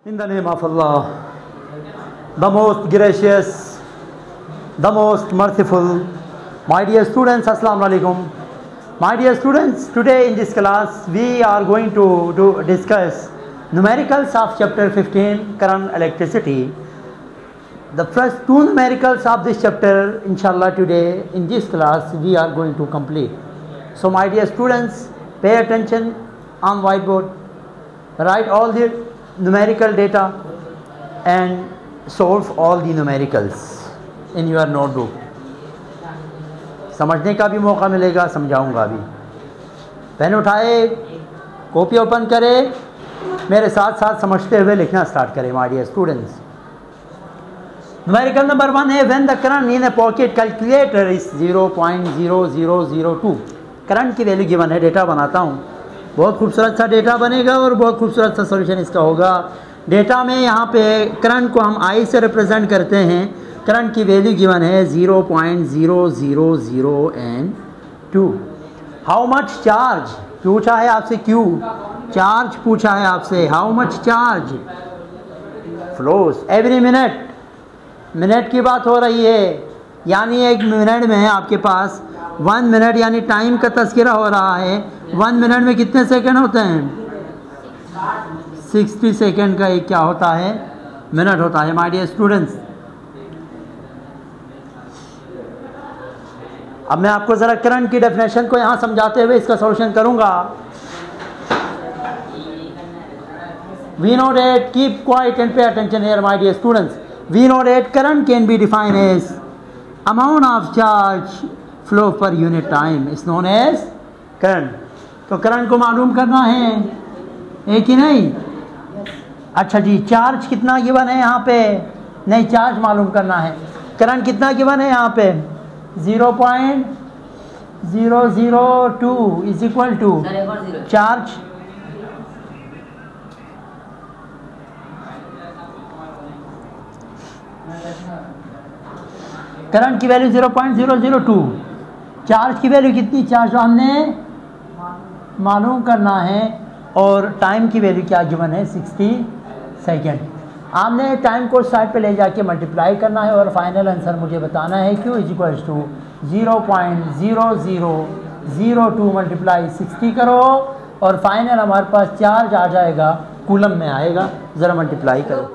In the name of Allah, the most gracious, the most merciful. My dear students, Assalamu alaikum. My dear students, today in this class we are going to discuss numericals of chapter 15, current electricity. The first two numericals of this chapter, inshallah, today in this class we are going to complete. So my dear students, pay attention on whiteboard, write all the numerical data and solve all the numericals in your notebook. समझने का भी मौका मिलेगा, समझाऊंगा भी. Pen उठाए, copy open करें, मेरे साथ साथ समझते हुए लिखना स्टार्ट करें. My dear students, numerical number 1 है when the current in a pocket calculator is 0.0002. Current की वैल्यू गिवन है. डेटा बनाता हूँ, बहुत खूबसूरत सा डेटा बनेगा और बहुत खूबसूरत सा सॉल्यूशन इसका होगा. डेटा में यहाँ पे करंट को हम आई से रिप्रेजेंट करते हैं. करंट की वैल्यू गिवन है 0.000n2. हाउ मच चार्ज पूछा है आपसे, क्यू चार्ज पूछा है आपसे. How much charge flows every minute. Minute की बात हो रही है, यानी एक मिनट में आपके पास 1 मिनट यानी टाइम का तस्करा हो रहा है. 1 मिनट में कितने सेकंड होते हैं? 60 सेकंड का एक क्या होता है? मिनट होता है. माय डियर स्टूडेंट्स, अब मैं आपको ज़रा करंट की डेफिनेशन को यहाँ समझाते हुए इसका सॉल्यूशन करूँगा. We know that, keep quiet and pay attention here my dear students. We know that current can be defined as amount of charge flow per unit time is known as current. तो current को मालूम करना है, एक ही नहीं. अच्छा जी, charge कितना given है यहाँ पे? नहीं, चार्ज मालूम करना है. करंट कितना गिवन है यहाँ पे? 0.002 is equal to charge. Current की वैल्यू 0.002. चार्ज की वैल्यू कितनी? चार्ज हमने मालूम करना है. और टाइम की वैल्यू क्या गिवन है? 60 सेकेंड. आपने टाइम को साइड पे ले जाके मल्टीप्लाई करना है और फाइनल आंसर मुझे बताना है. Q is equals to 0.0002 multiply 60 करो और फाइनल हमारे पास चार्ज आ जाएगा, कूलम में आएगा. ज़रा मल्टीप्लाई करो.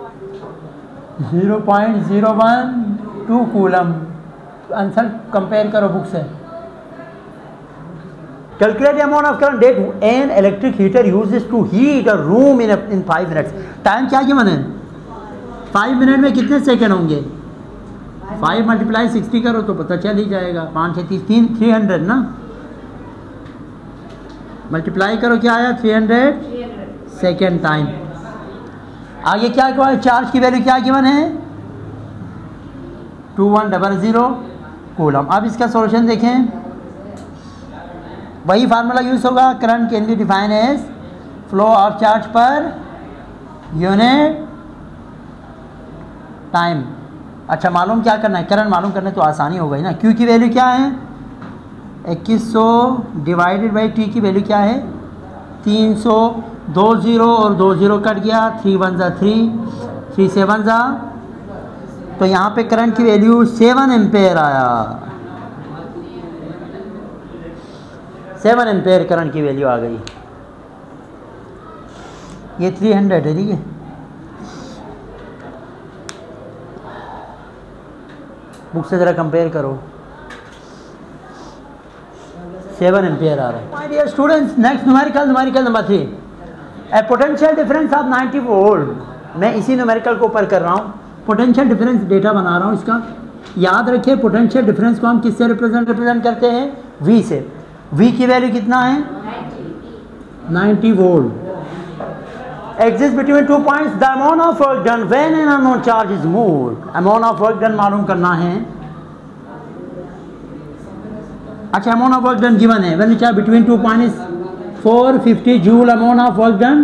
0.012 कूलम. आंसर कंपेयर करो बुक से. Calculate the amount of current that an electric heater uses to heat a room in 5 minutes. Time क्या गिवन है? 5 मिनट में कितने सेकंड होंगे? 5 मल्टीप्लाई 60 करो तो पता चल ही जाएगा. 5 6 300 ना. मल्टीप्लाई करो, क्या आया? 300 सेकेंड टाइम. आगे क्या हुआ? चार्ज की वैल्यू क्या गिवन है? 2100 कूलम. अब इसका सॉल्यूशन देखें, वही फार्मूला यूज होगा. Current can be define as flow of charge per unit time. अच्छा, मालूम क्या करना है? करंट मालूम करना है तो आसानी हो गई ना. क्यू की वैल्यू क्या है? 2100 डिवाइडेड बाई टी की वैल्यू क्या है? 300. 2 0 और 2 0 कट गया. 3 1 जा 3, 3 7 जा. तो यहाँ पे करंट की वैल्यू 7 एम्पेयर आया. 7 एम्पेयर करंट की वैल्यू आ गई. ये 300 है, ठीक है. बुक से ज़रा कंपेयर करो. 7 एम्पेयर आ रहा है. My dear students, next numerical number 3, a potential difference of 90 volt. मैं इसी न्यूमेरिकल को ऊपर कर रहा हूँ. पोटेंशियल डिफरेंस डेटा बना रहा हूँ इसका. याद रखिए, पोटेंशियल डिफरेंस को हम किससे रिप्रेजेंट करते हैं? V से. V की वैल्यू कितना है? 90 volt. Exists between 2 points. The amount of work done when an unknown charge is moved. Amount of work done मालूम करना है. अच्छा, amount of work done given है. When the charge between 2 points is 450 joule. Amount of work done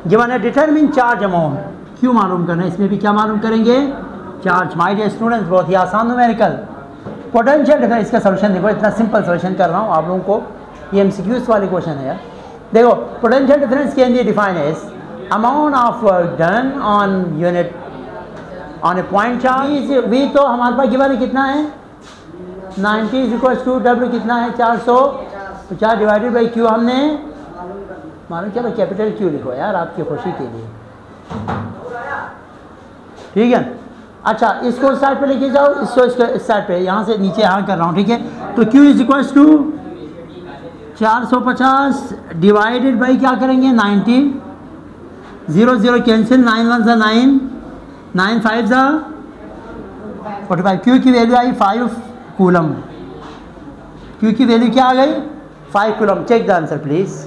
given है. Determine charge amount. क्यों मालूम करना है? इसमें भी क्या मालूम करेंगे? चार्ज. माय डियर स्टूडेंट्स, बहुत ही आसान न्यूमेरिकल. Potential difference. इसका सॉल्यूशन देखो, इतना सिंपल सॉल्यूशन कर रहा हूँ आप लोगों को. ये MCQs वाले क्वेश्चन है यार. देखो, potential difference can be define as amount of work done on unit on a point charge. V तो हमारे पास गिवन है कितना है 90 इज इक्वल टू W कितना है 450 डिवाइडेड बाई Q हमने मालूम, चलो कैपिटल Q लिखो यार आपकी खुशी के लिए, ठीक है। अच्छा इसको इस साइड पे लेके जाओ, इसको इस साइड पे, यहाँ से नीचे यहाँ कर रहा हूँ, ठीक है। तो Q is equal to 450 divided by क्या करेंगे 90, 0 0 कैंसिल, 9 1 ज़ा 9, 9 5 ज़ा 45। Q की वैल्यू आई 5 कूलम, Q की वैल्यू क्या आ गई 5 coulomb. Check the answer please,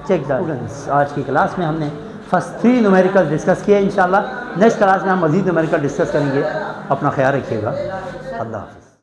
check the students. आज की क्लास में हमने फर्स्ट 3 न्यूमेरिकल डिस्कस किए। इंशाल्लाह नेक्स्ट क्लास में हम मज़ीद न्यूमेरिकल डिस्कस करेंगे। अपना ख्याल रखिएगा। अल्लाह हाफ़िज़।